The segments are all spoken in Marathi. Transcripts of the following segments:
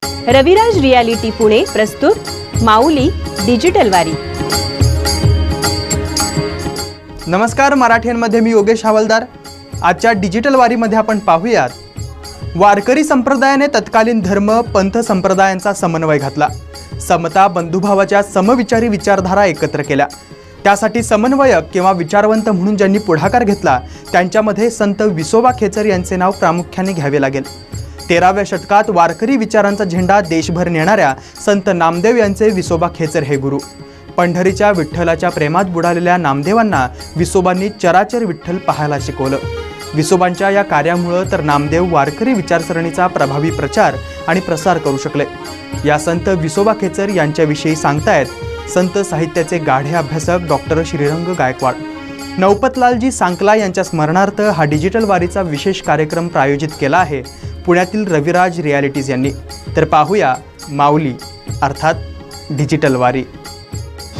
रविराज रियालिटी पुणे प्रस्तुत माऊली डिजिटल वारी। नमस्कार, मराठीमध्ये मी योगेश हवालदार। आजच्या डिजिटल वारीमध्ये आपण पाहूयात वारकरी संप्रदायाने तत्कालीन धर्म पंथ संप्रदायांचा समन्वय घातला। समता बंधुभावाच्या समविचारी विचारधारा एकत्र केल्या। त्यासाठी समन्वयक किंवा विचारवंत म्हणून ज्यांनी पुढाकार घेतला त्यांच्यामध्ये संत विसोबा खेचर यांचे नाव प्रामुख्याने घ्यावे लागेल। 13व्या शतकात वारकरी विचारांचा झेंडा देशभर नेणाऱ्या संत नामदेव यांचे विसोबा खेचर हे गुरु। पंढरीच्या विठ्ठलाच्या प्रेमात बुडालेल्या नामदेवांना विसोबांनी चराचर विठ्ठल पाहायला शिकवलं। विसोबांच्या या कार्यामुळे तर नामदेव वारकरी विचारसरणीचा प्रभावी प्रचार आणि प्रसार करू शकले। या संत विसोबा खेचर यांच्याविषयी सांगतायत संत साहित्याचे गाढे अभ्यासक डॉक्टर श्रीरंग गायकवाड। नौपतलालजी सांकला यांच्या स्मरणार्थ हा डिजिटल वारीचा विशेष कार्यक्रम प्रायोजित केला आहे पुण्यातील रविराज रियालिटीज यांनी। तर पाहूया माऊली अर्थात डिजिटल वारी।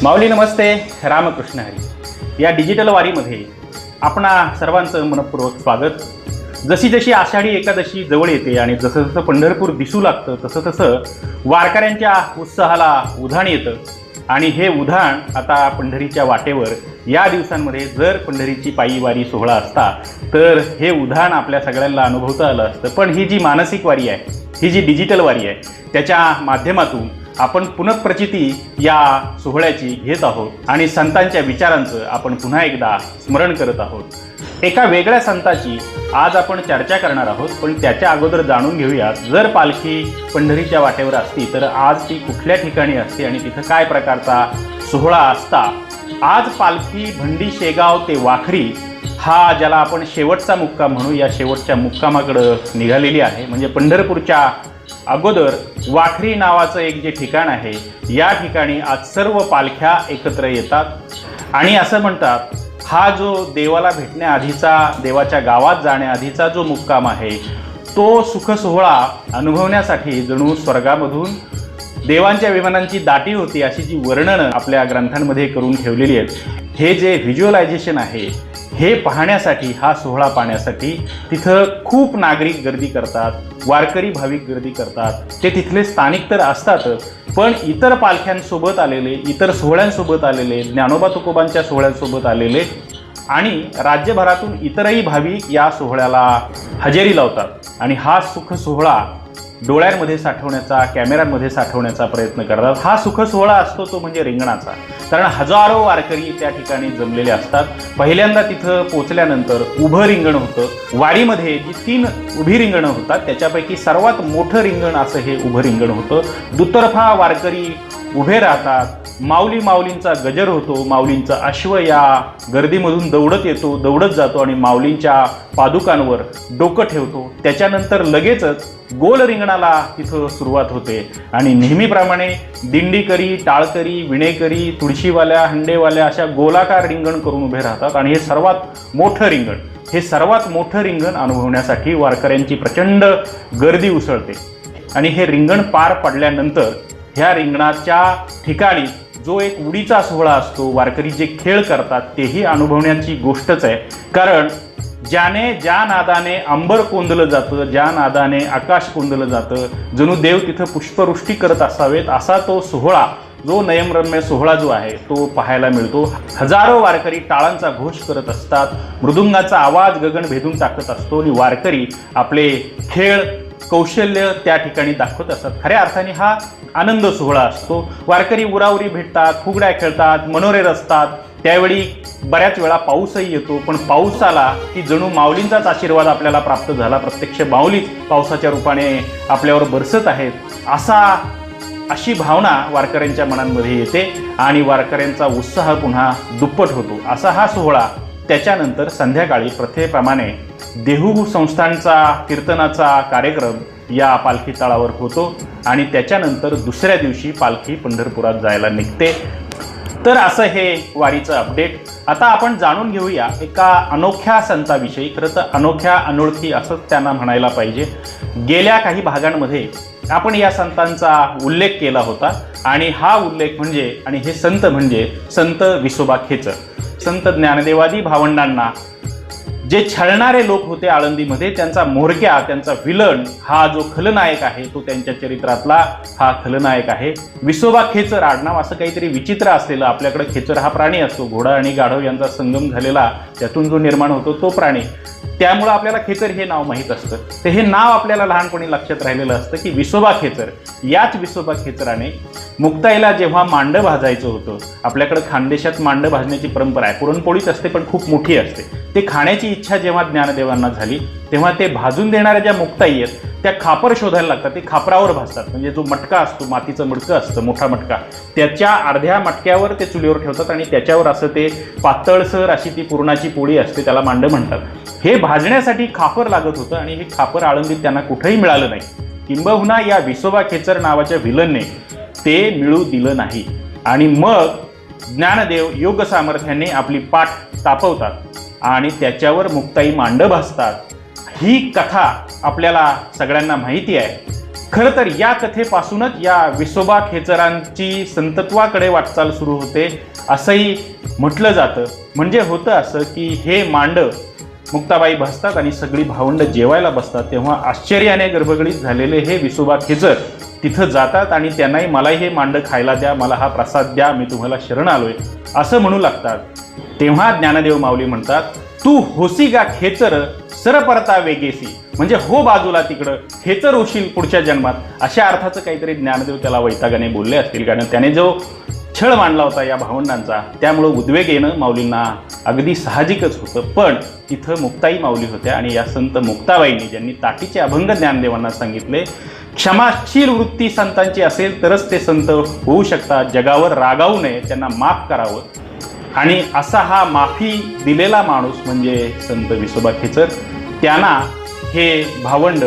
माऊली नमस्ते, रामकृष्ण हरी। या डिजिटल वारीमध्ये आपणा सर्वांचं मनपूर्वक स्वागत। जशी जशी आषाढी एकादशी जवळ येते आणि जसं जसं पंढरपूर दिसू लागतं तसं तसं वारकऱ्यांच्या उत्साहाला उधाण येतं आणि हे उधाण आता पंढरीच्या वाटेवर या दिवसांमध्ये जर पंढरीची पायी वारी सोहळा असता तर हे उधाण आपल्या सगळ्यांना अनुभवता आलं असतं। पण ही जी मानसिक वारी आहे, ही जी डिजिटल वारी आहे, त्याच्या माध्यमातून आपण पुनःप्रचिती या सोहळ्याची घेत आहोत आणि संतांच्या विचारांचं आपण पुन्हा एकदा स्मरण करत आहोत। एका वेगळ्या संताची आज आपण चर्चा करणार आहोत, पण त्याच्या अगोदर जाणून घेऊया जर पालखी पंढरीच्या वाटेवर असती तर आज ती कुठल्या ठिकाणी असते आणि तिथं काय प्रकारचा सोहळा असता। आज पालखी भंडी शेगाव ते वाखरी हा ज्याला आपण शेवटचा मुक्काम म्हणू, या शेवटच्या मुक्कामाकडं निघालेली आहे। म्हणजे पंढरपूरच्या अगोदर वाखरी नावाचं एक जे ठिकाण आहे या ठिकाणी आज सर्व पालख्या एकत्र येतात आणि असं म्हणतात हा जो देवाला भेटण्याआधीचा, देवाच्या गावात जाण्याआधीचा जो मुक्काम आहे तो सुख सोहळा अनुभवण्यासाठी जणू स्वर्गामधून देवांच्या विमानांची दाटी होती अशी जी वर्णनं आपल्या ग्रंथांमध्ये करून ठेवलेली आहेत। हे जे व्हिज्युअलायझेशन आहे हे पाहण्यासाठी, हा सोहळा पाहण्यासाठी तिथं खूप नागरिक गर्दी करतात, वारकरी भाविक गर्दी करतात। ते तिथले स्थानिक तर असतातच, पण इतर पालख्यांसोबत आलेले, इतर सोहळ्यांसोबत आलेले, ज्ञानोबा तुकोबांच्या सोहळ्यांसोबत आलेले आणि राज्यभरातून इतरही भाविक या सोहळ्याला हजेरी लावतात आणि हा सुख सोहळा डोळ्यांमध्ये साठवण्याचा, कॅमेऱ्यांमध्ये साठवण्याचा प्रयत्न करतात। हा सुख सोहळा असतो तो म्हणजे रिंगणाचा, कारण हजारो वारकरी त्या ठिकाणी जमलेले असतात। पहिल्यांदा तिथं पोचल्यानंतर उभं रिंगण होतं। वारीमध्ये जी 3 उभी रिंगणं होतात त्याच्यापैकी सर्वात मोठं रिंगण असं हे उभं रिंगण होतं। दुतर्फा वारकरी उभे राहतात। माऊलींचा गजर होतो। माऊलींचा अश्व या गर्दीमधून दौडत येतो, दौडत जातो आणि माऊलींच्या पादुकांवर डोकं ठेवतो। त्याच्यानंतर लगेचच गोल रिंगणाला तिथं सुरुवात होते आणि नेहमीप्रमाणे दिंडीकरी, टाळकरी, विणेकरी, तुळशीवाल्या, हंडेवाल्या अशा गोलाकार रिंगण करून उभे राहतात आणि हे सर्वात मोठं रिंगण अनुभवण्यासाठी वारकऱ्यांची प्रचंड गर्दी उसळते। आणि हे रिंगण पार पडल्यानंतर ह्या रिंगणाच्या ठिकाणी जो एक उडीचा सोहळा असतो, वारकरी जे खेळ करतात तेही अनुभवण्याची गोष्टच आहे। कारण ज्या नादाने अंबर कोंदलं जातं, ज्या नादाने आकाश कोंदलं जातं, जणू देव तिथं पुष्पवृष्टी करत असावेत असा तो सोहळा, जो नयनरम्य सोहळा जो आहे तो पाहायला मिळतो। हजारो वारकरी टाळांचा घोष करत असतात, मृदुंगाचा आवाज गगन भेदून टाकत असतो आणि वारकरी आपले खेळ कौशल्य त्या ठिकाणी दाखवत असतात। खऱ्या अर्थाने हा आनंद सोहळा असतो। वारकरी उराउरी भेटतात, फुगड्या खेळतात, मनोरे रचतात। त्यावेळी बऱ्याच वेळा पाऊसही येतो, पण पाऊस आला की जणू माऊलींचाच आशीर्वाद आपल्याला प्राप्त झाला, प्रत्यक्ष माऊलीच पावसाच्या रूपाने आपल्यावर बरसत आहेत अशी भावना वारकऱ्यांच्या मनांमध्ये येते आणि वारकऱ्यांचा उत्साह पुन्हा दुप्पट होतो। असा हा सोहळा त्याच्यानंतर संध्याकाळी प्रथेप्रमाणे देहू संस्थानचा कीर्तनाचा कार्यक्रम या पालखी तळावर होतो आणि त्याच्यानंतर दुसऱ्या दिवशी पालखी पंढरपुरात जायला निघते। तर असं हे वारीचं अपडेट। आता आपण जाणून घेऊया एका अनोख्या संताविषयी। खरं तर अनोख्या, अनोळखी असंच त्यांना म्हणायला पाहिजे। गेल्या काही भागांमध्ये आपण या संतांचा उल्लेख केला होता आणि हा उल्लेख म्हणजे आणि हे संत म्हणजे संत विसोबा खेचर। संत ज्ञानदेवादी भावंडांना जे छळणारे लोक होते आळंदीमध्ये, त्यांचा म्होरक्या, त्यांचा विलन हा जो खलनायक आहे तो त्यांच्या चरित्रातला हा खलनायक आहे. विसोबा खेचर आडनाव असं काहीतरी विचित्र असलेलं, आपल्याकडे खेचर हा प्राणी असतो, घोडा आणि गाढव यांचा संगम झालेला त्यातून जो निर्माण होतो तो प्राणी, त्यामुळं आपल्याला खेचर हे नाव माहीत असतं. तर हे नाव आपल्याला लहानपणी लक्षात राहिलेलं असतं की विसोबा खेचर. याच विसोबा खेचराने मुक्ताईला जेव्हा मांडं भाजायचं होतं, आपल्याकडे खानदेशात मांडं भाजण्याची परंपरा आहे, पुरणपोळीच असते पण खूप मोठी असते, ते खाण्याची इच्छा जेव्हा ज्ञानदेवांना झाली तेव्हा ते भाजून देणाऱ्या ज्या मुक्ताई आहेत त्या खापर शोधायला लागतात. ते खापरावर भाजतात, म्हणजे जो मटका असतो, मातीचं मटकं असतं, मोठा मटका, त्याच्या अर्ध्या मटक्यावर ते चुलीवर ठेवतात आणि त्याच्यावर असं ते पातळसर अशी ती पुरणाची पोळी असते, त्याला मांडं म्हणतात. हे भाजण्यासाठी खापर लागत होतं आणि हे खापर आळंदीत त्यांना कुठेही मिळालं नाही. किंबहुना या विसोबा खेचर नावाच्या विलनने ते मिळू दिलं नाही. आणि मग ज्ञानदेव योग सामर्थ्याने आपली पाठ तापवतात आणि त्याच्यावर मुक्ताई मांडं भाजतात. ही कथा आपल्याला सगळ्यांना माहिती आहे. खरं तर या कथेपासूनच या विसोबा खेचरांची संतत्वाकडे वाटचाल सुरू होते असंही म्हटलं जातं. म्हणजे होतं असं की हे मांडं मुक्ताबाई भाजतात आणि सगळी भावंड जेवायला बसतात, तेव्हा आश्चर्याने गर्भगडीत झालेले हे विसोबा खेचर तिथं जातात आणि त्यांनाही मलाही हे मांडं खायला द्या, मला हा प्रसाद द्या, मी तुम्हाला शरण आलोय असं म्हणू लागतात. तेव्हा ज्ञानदेव माऊली म्हणतात, तू होसी गा खेचर सरपरता वेगेसी, म्हणजे हो बाजूला तिकडं, खेचर होशील पुढच्या जन्मात, अशा अर्थाचं काहीतरी ज्ञानदेव त्याला वैतागाने बोलले असतील. कारण त्याने जो छळ मांडला होता या भावंडांचा, त्यामुळं उद्वेग येणं माऊलींना अगदी साहजिकच होतं. पण तिथं मुक्ताई माऊली होत्या आणि या संत मुक्ताबाईंनी, ज्यांनी ताटीचे अभंग ज्ञानदेवांना सांगितले, क्षमाशील वृत्ती संतांची असेल तरच ते संत होऊ शकतात, जगावर रागावू नये, त्यांना माफ करावं. आणि असा हा माफी दिलेला माणूस म्हणजे संत विसोबा खेचर. त्यांना हे भावंड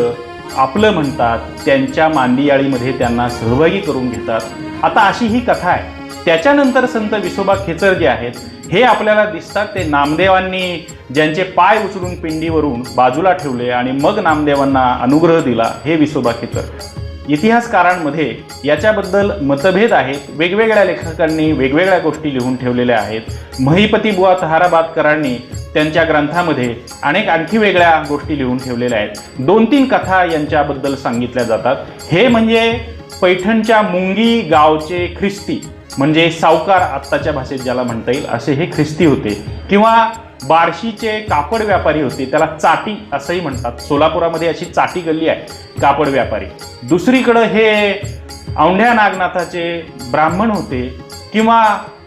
आपलं म्हणतात, त्यांच्या मांदियाळीमध्ये त्यांना सहभागी करून घेतात. आता अशी ही कथा आहे. त्याच्यानंतर संत विसोबा खेचर जे आहेत हे आपल्याला दिसतात, ते नामदेवांनी ज्यांचे पाय उचलून पिंडीवरून बाजूला ठेवले आणि मग नामदेवांना अनुग्रह दिला, हे विसोबा खेचर. इतिहासकारांमध्ये याच्याबद्दल मतभेद आहेत. वेगवेगळ्या लेखकांनी वेगवेगळ्या गोष्टी लिहून ठेवलेल्या आहेत. महिपती बुवा तहाराबादकरांनी त्यांच्या ग्रंथामध्ये अनेक आणखी वेगळ्या गोष्टी लिहून ठेवलेल्या आहेत. 2-3 कथा यांच्याबद्दल सांगितल्या जातात. हे म्हणजे पैठणच्या मुंगी गावचे ख्रिस्ती, म्हणजे सावकार आत्ताच्या भाषेत ज्याला म्हणता येईल असे हे ख्रिस्ती होते. किंवा बार्शीचे कापड व्यापारी होते, त्याला चाटी असंही म्हणतात. सोलापुरामध्ये अशी चाटी गल्ली आहे, कापड व्यापारी. दुसरीकडं हे औंढ्या नागनाथाचे ब्राह्मण होते किंवा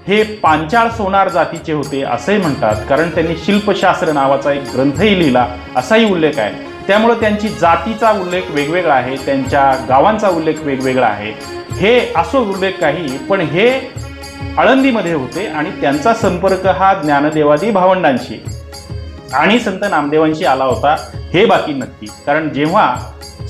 हे पांचाळ सोनार जातीचे होते असंही म्हणतात, कारण त्यांनी शिल्पशास्त्र नावाचा एक ग्रंथही लिहिला असाही उल्लेख आहे. त्यामुळं त्यांची जातीचा उल्लेख वेगवेगळा आहे, त्यांच्या गावांचा उल्लेख वेगवेगळा आहे. हे असो उल्लेख काही, पण हे आळंदीमध्ये होते आणि त्यांचा संपर्क हा ज्ञानदेवादी भावंडांशी आणि संत नामदेवांशी आला होता हे बाकी नक्की. कारण जेव्हा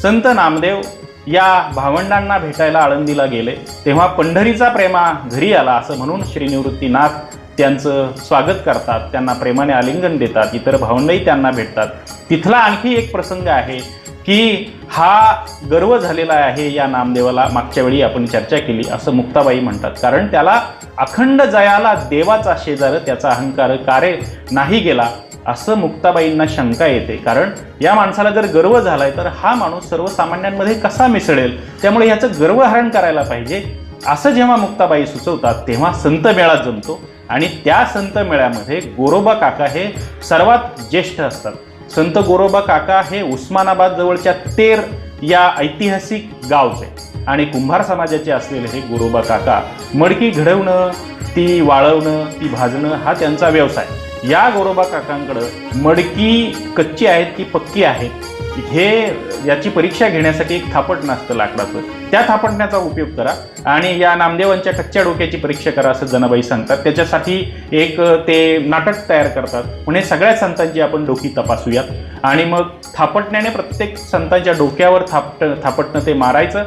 संत नामदेव या भावंडांना भेटायला आळंदीला गेले तेव्हा पंढरीचा प्रेमा घरी आला असं म्हणून श्रीनिवृत्तीनाथ त्यांचं स्वागत करतात, त्यांना प्रेमाने आलिंगन देतात, इतर भावंडही त्यांना भेटतात. तिथला आणखी एक प्रसंग आहे की हा गर्व झालेला आहे या नामदेवाला, मागच्या वेळी आपण चर्चा केली असं मुक्ताबाई म्हणतात. कारण त्याला अखंड जयाला देवाचा शेजार, त्याचा अहंकार कारे नाही गेला असं मुक्ताबाईंना शंका येते. कारण या माणसाला जर गर्व झालाय तर हा माणूस सर्वसामान्यांमध्ये कसा मिसळेल, त्यामुळे याचं गर्वहरण करायला पाहिजे असं जेव्हा मुक्ताबाई सुचवतात तेव्हा संत मेळा जमतो आणि त्या संत मेळ्यामध्ये गोरोबा काका हे सर्वात ज्येष्ठ असतात. संत गोरोबा काका हे उस्मानाबाद जवळच्या तेर या ऐतिहासिक गावचे आणि कुंभार समाजाचे असलेले हे गोरोबा काका मडकी घडवणं, ती वाळवणं, ती भाजणं हा त्यांचा व्यवसाय. या गोरोबा काकांकडं मडकी कच्ची आहेत की पक्की आहेत हे याची परीक्षा घेण्यासाठी एक थापटणं असतं लाकडाचं, त्या थापटण्याचा उपयोग करा आणि या नामदेवांच्या कच्च्या डोक्याची परीक्षा करा असं जनाबाई सांगतात. त्याच्यासाठी एक ते नाटक तयार करतात. म्हणजे सगळ्या संतांची आपण डोकी तपासूयात आणि मग थापटण्याने प्रत्येक संतांच्या डोक्यावर थापटणं ते मारायचं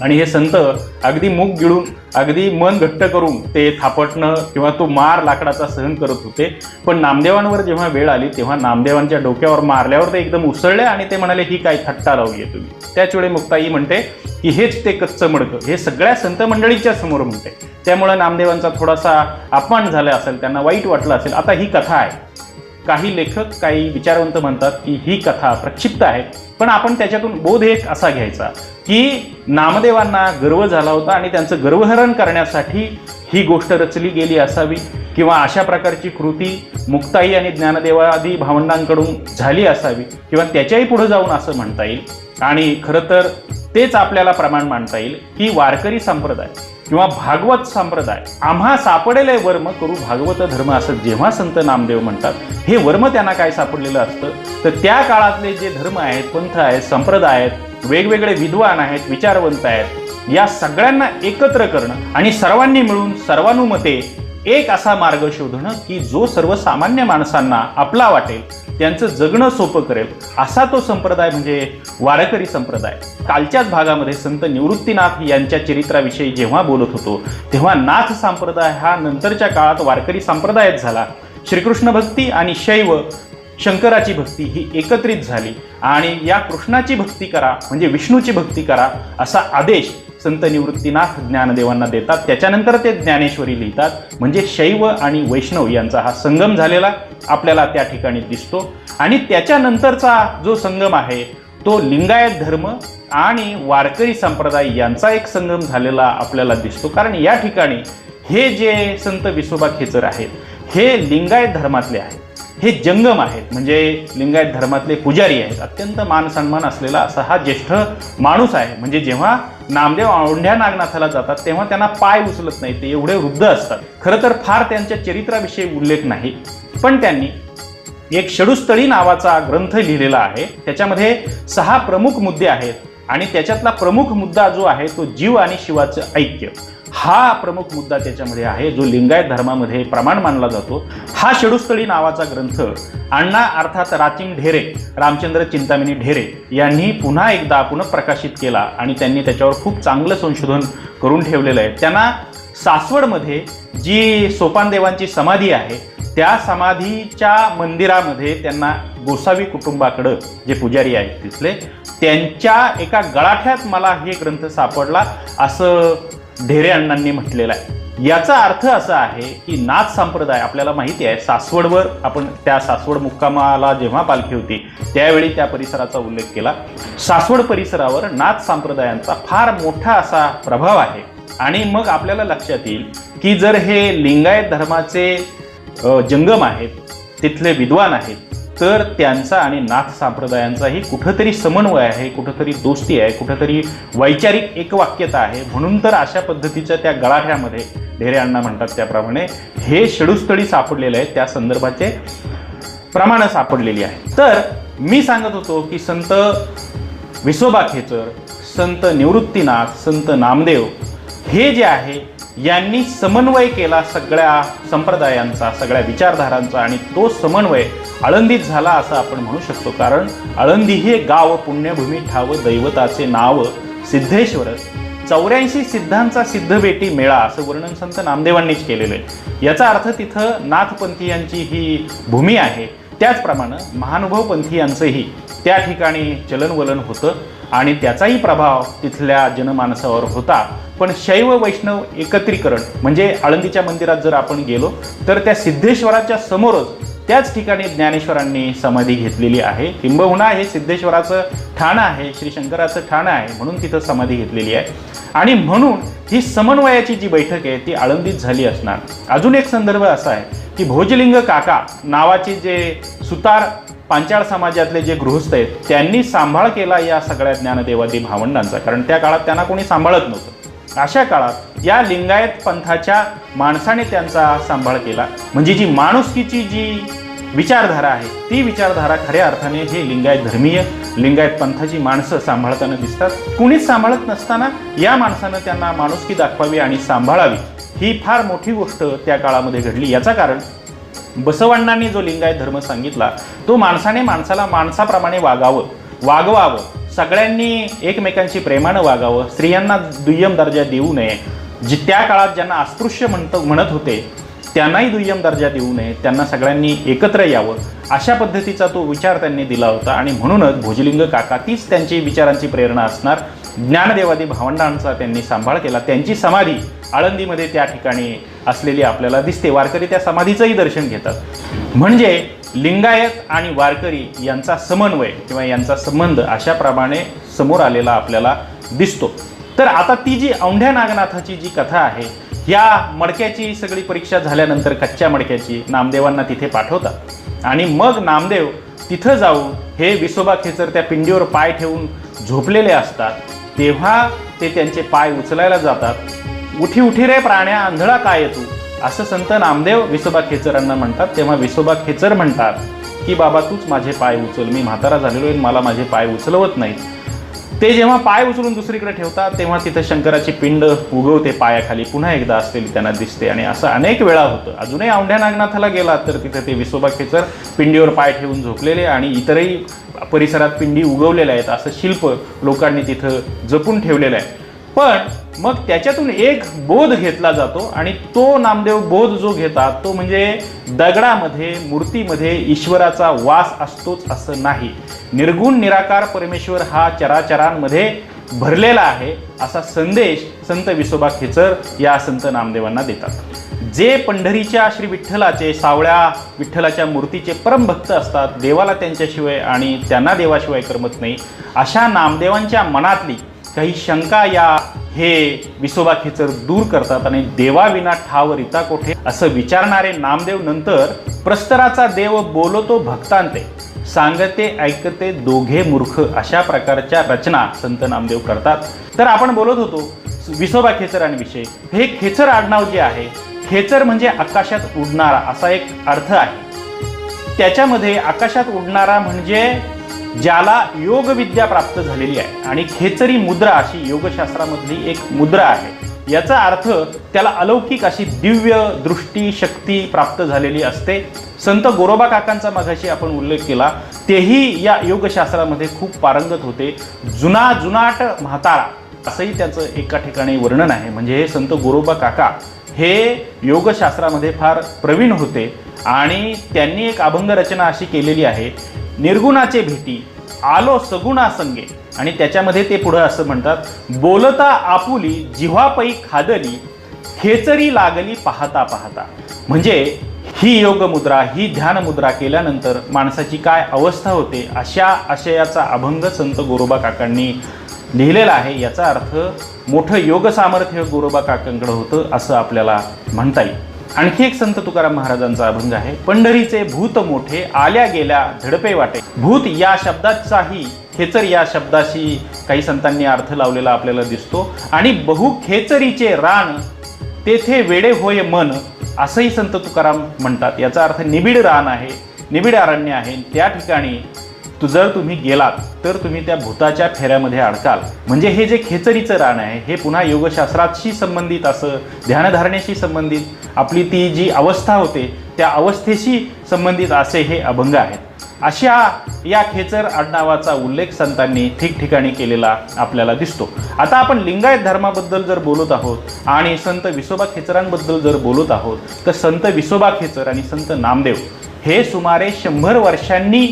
आणि हे संत अगदी मुख गिळून, अगदी मन घट्ट करून ते थापटणं किंवा तो मार लाकडाचा सहन करत होते. पण नामदेवांवर जेव्हा वेळ आली तेव्हा नामदेवांच्या डोक्यावर मारल्यावर ते एकदम उसळले आणि ते म्हणाले ही काय थट्टा लावली आहे तुम्ही. त्याच वेळी मुक्ताई म्हणते की हेच ते कच्चं मडकं, हे सगळ्या संत मंडळीच्या समोर म्हणते. त्यामुळे नामदेवांचा थोडासा अपमान झाला असेल, त्यांना वाईट वाटलं असेल. आता ही कथा आहे. काही लेखक काही विचारवंत म्हणतात की ही कथा प्रक्षिप्त आहे, पण आपण त्याच्यातून बोध एक असा घ्यायचा की नामदेवांना गर्व झाला होता आणि त्यांचं गर्वहरण करण्यासाठी ही गोष्ट रचली गेली असावी, किंवा अशा प्रकारची कृती मुक्ताई आणि ज्ञानदेवादी भावंडांकडून झाली असावी, किंवा त्याच्याही पुढे जाऊन असं म्हणता येईल. आणि खरं तर तेच आपल्याला प्रमाण मानता येईल की वारकरी संप्रदाय किंवा भागवत संप्रदाय आम्हा सापडेले वर्म करू भागवत धर्म, असं जेव्हा संत नामदेव म्हणतात, हे वर्म त्यांना काय सापडलेलं असतं तर त्या काळातले जे धर्म आहेत, पंथ आहेत, संप्रदाय आहेत, वेगवेगळे विद्वान आहेत, विचारवंत आहेत, या सगळ्यांना एकत्र करणं आणि सर्वांनी मिळून सर्वानुमते एक असा मार्ग शोधणं की जो सर्वसामान्य माणसांना आपला वाटेल, त्यांचं जगणं सोपं करेल, असा तो संप्रदाय म्हणजे वारकरी संप्रदाय. कालच्याच भागामध्ये संत निवृत्तीनाथ यांच्या चरित्राविषयी जेव्हा बोलत होतो तेव्हा नाथ संप्रदाय हा नंतरच्या काळात वारकरी संप्रदायच झाला. श्रीकृष्ण भक्ती आणि शैव शंकराची भक्ती ही एकत्रित झाली आणि या कृष्णाची भक्ती करा म्हणजे विष्णूची भक्ती करा असा आदेश संत निवृत्तीनाथ ज्ञानदेवांना देतात. त्याच्यानंतर ते ज्ञानेश्वरी लिहितात. म्हणजे शैव आणि वैष्णव यांचा हा संगम झालेला आपल्याला त्या ठिकाणी दिसतो. आणि त्याच्यानंतरचा जो संगम आहे तो लिंगायत धर्म आणि वारकरी संप्रदाय यांचा एक संगम झालेला आपल्याला दिसतो. कारण या ठिकाणी हे जे संत विसोबा खेचर आहेत हे लिंगायत धर्मातले आहेत, हे जंगम आहेत, म्हणजे लिंगायत धर्मातले पुजारी आहेत. अत्यंत मान सन्मान असलेला असा हा ज्येष्ठ माणूस आहे. म्हणजे जेव्हा नामदेव औंढ्या नागनाथाला जातात तेव्हा त्यांना पाय उचलत नाही, ते एवढे वृद्ध असतात. खरं तर फार त्यांच्या चरित्राविषयी उल्लेख नाही, पण त्यांनी एक षडुस्थळी नावाचा ग्रंथ लिहिलेला आहे. त्याच्यामध्ये 6 प्रमुख मुद्दे आहेत आणि त्याच्यातला प्रमुख मुद्दा जो आहे तो जीव आणि शिवाचं ऐक्य हा प्रमुख मुद्दा त्याच्यामध्ये आहे, जो लिंगायत धर्मामध्ये प्रमाण मानला जातो. हा षडुस्थळी नावाचा ग्रंथ अण्णा अर्थात राचिंग ढेरे, रामचंद्र चिंतामणी ढेरे यांनी पुन्हा एकदा पुनःप्रकाशित केला आणि त्यांनी त्याच्यावर खूप चांगलं संशोधन करून ठेवलेलं आहे. त्यांना सासवडमध्ये जी सोपानदेवांची समाधी आहे त्या समाधीच्या मंदिरामध्ये त्यांना गोसावी कुटुंबाकडं जे पुजारी आहेत तिथले त्यांच्या एका गळाठ्यात मला हे ग्रंथ सापडला असं ढेरे अण्णांनी म्हटलेलं आहे. याचा अर्थ असा आहे की नाथ संप्रदाय आपल्याला माहिती आहे, सासवडवर आपण त्या सासवड मुक्कामाला जेव्हा पालखी होती त्यावेळी त्या परिसराचा उल्लेख केला. सासवड परिसरावर नाथ संप्रदायांचा फार मोठा असा प्रभाव आहे. आणि मग आपल्याला लक्षात येईल की जर हे लिंगायत धर्माचे जंगम आहेत, तिथले विद्वान आहेत, तर त्यांचा आणि नाथ संप्रदायांचाही कुठंतरी समन्वय आहे, कुठंतरी दोस्ती आहे, कुठंतरी वैचारिक एकवाक्यता आहे. म्हणून तर अशा पद्धतीच्या त्या गळाठ्यामध्ये ढेरे अण्णा म्हणतात त्याप्रमाणे हे षडुस्थळी सापडलेले आहे, त्या संदर्भाचे प्रमाणं सापडलेली आहे. तर मी सांगत होतो की संत विसोबा खेचर, संत निवृत्तीनाथ, संत नामदेव हे जे आहे यांनी समन्वय केला सगळ्या संप्रदायांचा, सगळ्या विचारधारांचा, आणि तो समन्वय आळंदीत झाला असं आपण म्हणू शकतो. कारण आळंदी हे गाव पुण्यभूमी ठाव दैवताचे नाव सिद्धेश्वर, 84 सिद्धांचा सिद्धबेटी मेळा असं वर्णन संत नामदेवांनीच केलेलं आहे. याचा अर्थ तिथं नाथपंथीयांची ही भूमी आहे. त्याचप्रमाणे महानुभव पंथीयांचंही त्या ठिकाणी चलनवलन होतं आणि त्याचाही प्रभाव तिथल्या जनमानसावर होता. पण शैव वैष्णव एकत्रीकरण म्हणजे आळंदीच्या मंदिरात जर आपण गेलो तर त्या सिद्धेश्वराच्या समोरच त्याच ठिकाणी ज्ञानेश्वरांनी समाधी घेतलेली आहे. किंबहुना हे सिद्धेश्वराचं ठाणं आहे, श्री शंकराचं ठाणं आहे, म्हणून तिथं समाधी घेतलेली आहे. आणि म्हणून ही समन्वयाची जी बैठक आहे ती आळंदीत झाली असणार. अजून एक संदर्भ असा आहे की भोजलिंग काका नावाचे जे सुतार पांचाळ समाजातले जे गृहस्थ आहेत त्यांनी सांभाळ केला या सगळ्या ज्ञानदेवादी भावंडांचा. कारण त्या काळात त्यांना कोणी सांभाळत नव्हतं. अशा काळात या लिंगायत पंथाच्या माणसाने त्यांचा सांभाळ केला. म्हणजे जी माणुसकीची जी विचारधारा आहे ती विचारधारा खऱ्या अर्थाने हे लिंगायत धर्मीय लिंगायत पंथाची माणसं सांभाळताना दिसतात. कुणीच सांभाळत नसताना या माणसानं त्यांना माणुसकी दाखवावी आणि सांभाळावी ही फार मोठी गोष्ट त्या काळामध्ये घडली. याचं कारण बसवण्णांनी जो लिंगायत धर्म सांगितला तो माणसाने माणसाला माणसाप्रमाणे वागवावं, सगळ्यांनी एकमेकांशी प्रेमानं वागावं, स्त्रियांना दुय्यम दर्जा देऊ नये, त्या काळात ज्यांना अस्पृश्य म्हणत होते त्यांनाही दुय्यम दर्जा देऊ नये, त्यांना सगळ्यांनी एकत्र यावं अशा पद्धतीचा तो विचार त्यांनी दिला होता. आणि म्हणूनच भोजलिंग काका तीच त्यांची विचारांची प्रेरणा असणार. ज्ञानदेवादी भावंडांचा त्यांनी सांभाळ केला. त्यांची समाधी आळंदीमध्ये त्या ठिकाणी असलेली आपल्याला दिसते. वारकरी त्या समाधीचंही दर्शन घेतात. म्हणजे लिंगायत आणि वारकरी यांचा समन्वय किंवा यांचा संबंध अशाप्रमाणे समोर आलेला आपल्याला दिसतो. तर आता ती जी औंढ्या नागनाथाची जी कथा आहे, या मडक्याची सगळी परीक्षा झाल्यानंतर कच्च्या मडक्याची नामदेवांना तिथे पाठवतात आणि मग नामदेव तिथं जाऊन हे विसोबा खेचर त्या पिंडीवर पाय ठेवून झोपलेले असतात, तेव्हा ते त्यांचे पाय उचलायला जातात. उठी उठी रे प्राण्या, आंधळा काय तू, असं संत नामदेव विसोबा खेचरांना म्हणतात. तेव्हा विसोबा खेचर म्हणतात की बाबा तूच माझे पाय उचल, मी म्हातारा झालेलो आहे, मला माझे पाय उचलवत नाही. ते जेव्हा पाय उचलून दुसरीकडे ठेवतात तेव्हा तिथं शंकराची पिंड उगवते पायाखाली, पुन्हा एकदा असलेली त्यांना दिसते. आणि असं अनेक वेळा होतं. अजूनही औंढ्या नागनाथाला गेलात तर तिथे ते विसोबा खेचर पिंडीवर पाय ठेवून झोपलेले आणि इतरही परिसरात पिंडी उगवलेल्या आहेत असं शिल्प लोकांनी तिथं जपून ठेवलेलं आहे. पण मग त्याच्यातून एक बोध घेतला जातो आणि तो नामदेव बोध जो घेतात तो म्हणजे दगडामध्ये मूर्तीमध्ये ईश्वराचा वास असतोच असं नाही. निर्गुण निराकार परमेश्वर हा चराचरांमध्ये भरलेला आहे असा संदेश संत विसोबा खेचर या संत नामदेवांना देतात. जे पंढरीच्या श्री विठ्ठलाचे, सावळ्या विठ्ठलाच्या मूर्तीचे परमभक्त असतात, देवाला त्यांच्याशिवाय आणि त्यांना देवाशिवाय करमत नाही, अशा नामदेवांच्या मनातली काही शंका या हे विसोबा खेचर दूर करतात आणि देवाविना ठाव रीता कोठे असं विचारणारे नामदेव नंतर प्रस्तराचा देव बोलतो भक्तांते, सांगते ऐकते दोघे मूर्ख, अशा प्रकारच्या रचना संत नामदेव करतात. तर आपण बोलत होतो विसोबा खेचरांविषयी. हे खेचर आडनाव जे आहे, खेचर म्हणजे आकाशात उडणारा असा एक अर्थ आहे. त्याच्यामध्ये आकाशात उडणारा म्हणजे ज्याला योगविद्या प्राप्त झालेली आहे आणि खेचरी मुद्रा अशी योगशास्त्रामधली एक मुद्रा आहे. याचा अर्थ त्याला अलौकिक अशी दिव्य दृष्टी शक्ती प्राप्त झालेली असते. संत गोरोबा काकांचा मगाशी आपण उल्लेख केला, तेही या योगशास्त्रामध्ये खूप पारंगत होते. जुनाट म्हातारा असंही त्याचं एका ठिकाणी वर्णन आहे. म्हणजे हे संत गोरोबा काका हे योगशास्त्रामध्ये फार प्रवीण होते आणि त्यांनी एक अभंग रचना अशी केलेली आहे, निर्गुणाचे भेटी आलो सगुणा संगे. आणि त्याच्यामध्ये ते पुढं असं म्हणतात, बोलता आपुली जिव्हापै खादली खेचरी लागली पाहता पाहता. म्हणजे ही योगमुद्रा, ही ध्यानमुद्रा केल्यानंतर माणसाची काय अवस्था होते अशा आशयाचा अभंग संत गोरोबा काकांनी लिहिलेला आहे. याचा अर्थ मोठं योग सामर्थ्य गोरोबा काकांकडे होतं असं आपल्याला म्हणता येईल. आणखी एक संत तुकाराम महाराजांचा अभंग आहे, पंढरीचे भूत मोठे आल्या गेल्या झडपे वाटे. भूत या शब्दाचाही खेचर या शब्दाशी काही संतांनी अर्थ लावलेला आपल्याला दिसतो. आणि बहु खेचरीचे रान तेथे वेडे होय मन, असंही संत तुकाराम म्हणतात. याचा अर्थ निबिड रान आहे, निबिड अरण्य आहे. त्या ठिकाणी जर तुम्ही गेलात तर तुम्ही त्या भूताच्या फेऱ्यामध्ये अडकाल. म्हणजे हे जे खेचरीचं रान आहे हे पुन्हा योगशास्त्राशी संबंधित, असं ध्यानधारणेशी संबंधित, आपली ती जी अवस्था होते त्या अवस्थेशी संबंधित असे हे अभंग आहेत. अशा या खेचर आडनावाचा उल्लेख संतांनी ठिकठिकाणी केलेला आपल्याला दिसतो. आता आपण लिंगायत धर्माबद्दल जर बोलत आहोत आणि संत विसोबा खेचरांबद्दल जर बोलत आहोत तर संत विसोबा खेचर आणि संत नामदेव हे सुमारे 100 वर्षांनी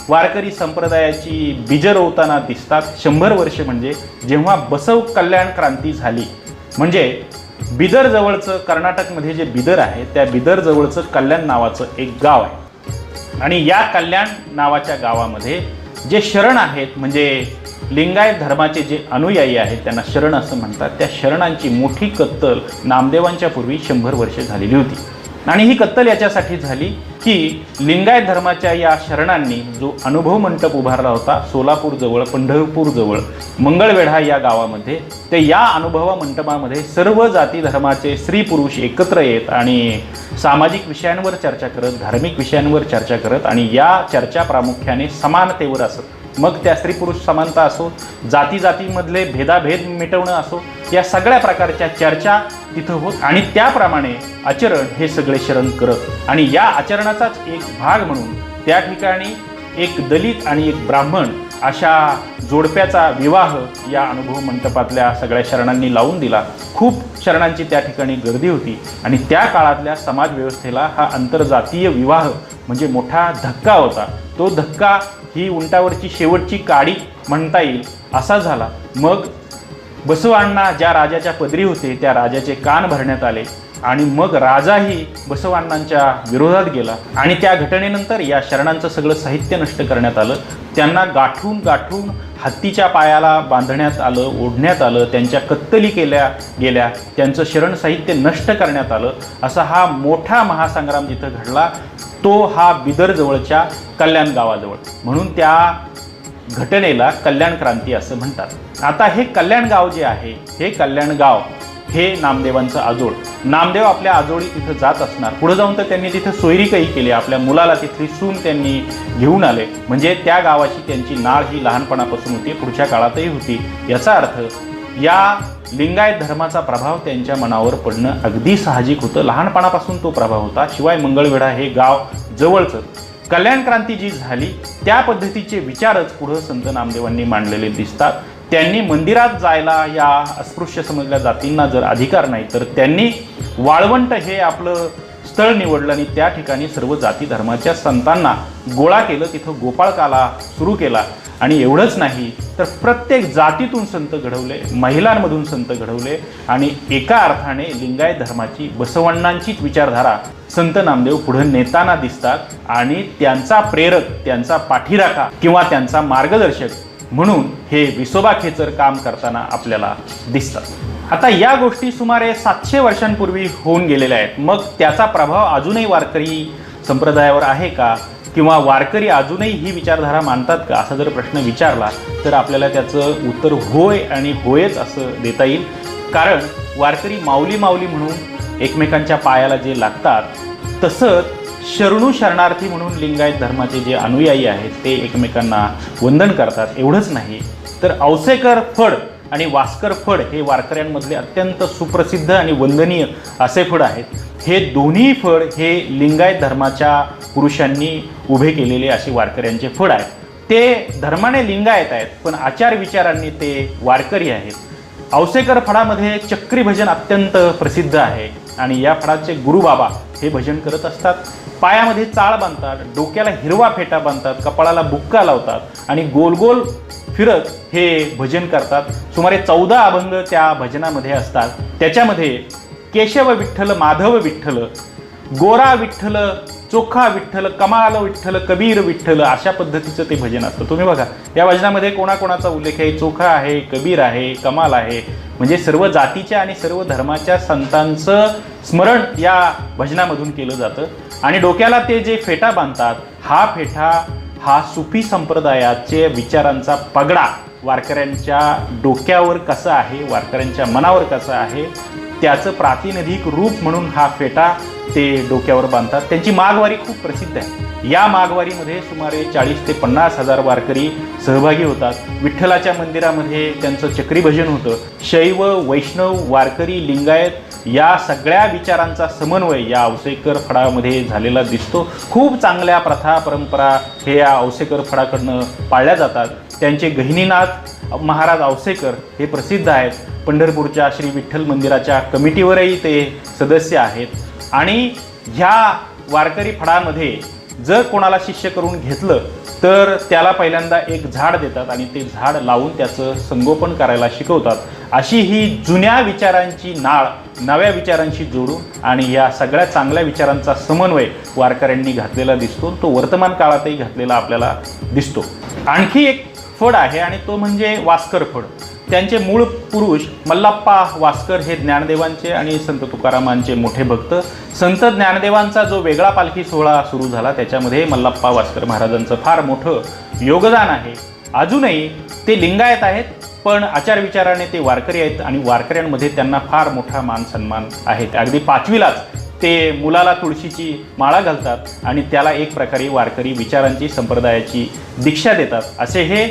वारकरी संप्रदायाची बीज रोवताना दिसतात. 100 वर्ष म्हणजे जेव्हा बसव कल्याण क्रांती झाली, म्हणजे बिदर जवळचं, कर्नाटकमध्ये जे बिदर आहे त्या बिदर जवळचं कल्याण नावाचं एक गाव आहे. आणि या कल्याण नावाच्या गावामध्ये जे शरण आहेत, म्हणजे लिंगायत धर्माचे जे अनुयायी आहेत त्यांना शरण असं म्हणतात, त्या शरणांची मोठी कत्तल नामदेवांच्या पूर्वी 100 वर्ष झालेली होती. आणि ही कत्तल याच्यासाठी झाली की लिंगायत धर्माच्या या शरणांनी जो अनुभव मंडप उभारला होता सोलापूरजवळ, पंढरपूरजवळ मंगळवेढा या गावामध्ये, ते या अनुभव मंडपामध्ये सर्व जाती धर्माचे स्त्री पुरुष एकत्र येत आणि सामाजिक विषयांवर चर्चा करत, धार्मिक विषयांवर चर्चा करत आणि या चर्चा प्रामुख्याने समानतेवर असत. मग त्या स्त्री पुरुष समानता असो, जाती जातीमधले भेदाभेद मिटवणं असो, या सगळ्या प्रकारच्या चर्चा तिथं होत आणि त्याप्रमाणे आचरण हे सगळे शरण करत. आणि या आचरणाचाच एक भाग म्हणून त्या ठिकाणी एक दलित आणि एक ब्राह्मण अशा जोडप्याचा विवाह या अनुभव मंडपातल्या सगळ्या शरणांनी लावून दिला. खूप शरणांची त्या ठिकाणी गर्दी होती आणि त्या काळातल्या समाज व्यवस्थेला हा आंतरजातीय विवाह म्हणजे मोठा धक्का होता. तो धक्का ही उंटावरची शेवटची काडी म्हणता येईल असा झाला. मग बसवांना ज्या राजाच्या पदरी होते त्या राजाचे कान भरण्यात आले आणि मग राजाही बसवाण्णांच्या विरोधात गेला आणि त्या घटनेनंतर या शरणांचं सगळं साहित्य नष्ट करण्यात आलं. त्यांना गाठून गाठून हत्तीच्या पायाला बांधण्यात आलं, ओढण्यात आलं, त्यांच्या कत्तली केल्या गेल्या, त्यांचं शरण साहित्य नष्ट करण्यात आलं. असा हा मोठा महासंग्राम जिथं घडला तो हा बिदरजवळच्या कल्याण गावाजवळ, म्हणून त्या घटनेला कल्याण क्रांती असं म्हणतात. आता हे कल्याण गाव जे आहे, हे कल्याण गाव हे नामदेवांचं आजोळ. नामदेव आपल्या आजोळी तिथं जात असणार. पुढे जाऊन तर त्यांनी तिथं सोयरीकही केली. आपल्या मुलाला तिथली सून त्यांनी घेऊन आले. म्हणजे त्या गावाची त्यांची नाळ ही लहानपणापासून होती, पुढच्या काळातही होती. याचा अर्थ या लिंगायत धर्माचा प्रभाव त्यांच्या मनावर पडणं अगदी साहजिक होतं. लहानपणापासून तो प्रभाव होता. शिवाय मंगळवेढा हे गाव जवळचं. कल्याण क्रांती जी झाली त्या पद्धतीचे विचारच पुढं संत नामदेवांनी मांडलेले दिसतात. त्यांनी मंदिरात जायला या अस्पृश्य समजल्या जातींना जर अधिकार नाही, तर त्यांनी वाळवंट हे आपलं स्थळ निवडलं आणि त्या ठिकाणी सर्व जाती धर्माच्या संतांना गोळा केलं. तिथं गोपाळकाला सुरू केला. आणि एवढंच नाही तर प्रत्येक जातीतून संत घडवले, महिलांमधून संत घडवले आणि एका अर्थाने लिंगायत धर्माची बसवण्णांचीच विचारधारा संत नामदेव पुढे नेताना दिसतात. आणि त्यांचा प्रेरक, त्यांचा पाठीराखा किंवा त्यांचा मार्गदर्शक म्हणून हे विसोबा खेचर काम करताना आपल्याला दिसतात. आता या गोष्टी सुमारे 700 वर्षांपूर्वी होऊन गेलेल्या आहेत. मग त्याचा प्रभाव अजूनही वारकरी संप्रदायावर आहे का, किंवा वारकरी अजूनही ही विचारधारा मानतात का, असा जर प्रश्न विचारला तर आपल्याला त्याचं उत्तर होय आणि होयच असं देता येईल. कारण वारकरी माऊली माऊली म्हणून एकमेकांच्या पायाला जे लागतात, तसंच शरणू शरणार्थी म्हणून लिंगायत धर्माचे जे अनुयायी आहेत ते एकमेकांना वंदन करतात. एवढंच नाही तर औसेकर फड आणि वास्कर फड हे वारकऱ्यांमधले अत्यंत सुप्रसिद्ध आणि वंदनीय असे फड आहेत. हे दोन्ही फड हे लिंगायत धर्माच्या पुरुषांनी उभे केलेले असे वारकऱ्यांचे फड आहेत. ते धर्माने लिंगायत आहेत, पण आचार विचारांनी ते वारकरी आहेत. औसेकर फडामध्ये चक्री भजन अत्यंत प्रसिद्ध आहे आणि या फडाचे गुरुबाबा हे भजन करत असतात. पायामध्ये चाळ बांधतात, डोक्याला हिरवा फेटा बांधतात, कपाळाला बुक्का लावतात आणि गोल गोल फिरत हे भजन करतात. सुमारे 14 अभंग त्या भजनामध्ये असतात. त्याच्यामध्ये केशव विठ्ठल, माधव विठ्ठल, गोरा विठ्ठल, चोखा विठ्ठल, कमाल विठ्ठल, कबीर विठ्ठल अशा पद्धतीचं ते भजन असतं. तुम्ही बघा या भजनामध्ये कोणाकोणाचा उल्लेख आहे. चोखा आहे, कबीर आहे, कमाल आहे. म्हणजे सर्व जातीच्या आणि सर्व धर्माच्या संतांचं स्मरण या भजनामधून केलं जातं. आणि डोक्याला ते जे फेटा बांधतात, हा फेटा हा सुफी संप्रदायाचे विचारांचा पगडा वारकऱ्यांच्या डोक्यावर कसा आहे, वारकऱ्यांच्या मनावर कसा आहे, त्याचं प्रातिनिधिक रूप म्हणून हा फेटा ते डोक्यावर बांधतात. त्यांची माघवारी खूप प्रसिद्ध आहे. या माघवारीमध्ये सुमारे 40 ते 50 हजार वारकरी सहभागी होतात. विठ्ठलाच्या मंदिरामध्ये त्यांचं चक्री भजन होतं. शैव, वैष्णव, वारकरी, लिंगायत या सगळ्या विचारांचा समन्वय या औसेकर फडामध्ये झालेला दिसतो. खूप चांगल्या प्रथा परंपरा हे या औसेकर फडाकडनं पाळल्या जातात. त्यांचे गहिनीनाथ महाराज औसेकर हे प्रसिद्ध आहेत. पंढरपूरच्या श्री विठ्ठल मंदिराच्या कमिटीवरही ते सदस्य आहेत. आणि ह्या वारकरी फडामध्ये जर कोणाला शिष्य करून घेतलं तर त्याला पहिल्यांदा एक झाड देतात आणि ते झाड लावून त्याचं संगोपन करायला शिकवतात. अशी ही जुन्या विचारांची नाळ नव्या विचारांशी जोडून आणि या सगळ्या चांगल्या विचारांचा समन्वय वारकऱ्यांनी घातलेला दिसतो. तो वर्तमान काळातही घातलेला आपल्याला दिसतो. आणखी एक फड आहे आणि तो म्हणजे वास्कर फड. त्यांचे मूळ पुरुष मल्लाप्पा वास्कर हे ज्ञानदेवांचे आणि संत तुकारामांचे मोठे भक्त. संत ज्ञानदेवांचा जो वेगळा पालखी सोहळा सुरू झाला त्याच्यामध्ये मल्लाप्पा वास्कर महाराजांचं फार मोठं योगदान आहे. अजूनही ते लिंगायत आहेत, पण आचार विचाराने ते वारकरी आहेत आणि वारकऱ्यांमध्ये त्यांना फार मोठा मान सन्मान आहे. अगदी 5वीलाच ते मुलाला तुळशीची माळा घालतात आणि त्याला एक प्रकारे वारकरी विचारांची संप्रदायाची दीक्षा देतात. असे हे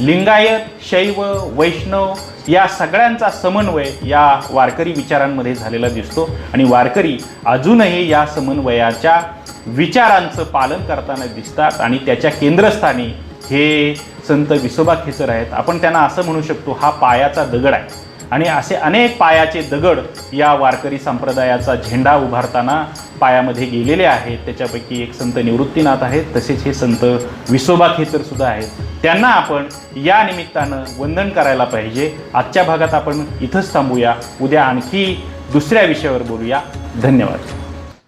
लिंगायत, शैव, वैष्णव या सगळ्यांचा समन्वय या वारकरी विचारांमध्ये झालेला दिसतो. आणि वारकरी अजूनही या समन्वयाच्या विचारांचं पालन करताना दिसतात आणि त्याच्या केंद्रस्थानी हे संत विसोबा खेचर आहेत. आपण त्यांना असं म्हणू शकतो, हा पायाचा दगड आहे. आणि असे अनेक पायाचे दगड या वारकरी संप्रदायाचा झेंडा उभारताना पायामध्ये गेलेले आहेत. त्याच्यापैकी एक संत निवृत्तीनाथ आहेत, तसेच हे संत विसोबा खेचर सुद्धा आहेत. त्यांना आपण या निमित्तानं वंदन करायला पाहिजे. आजच्या भागात आपण इथंच थांबूया. उद्या आणखी दुसऱ्या विषयावर बोलूया. धन्यवाद.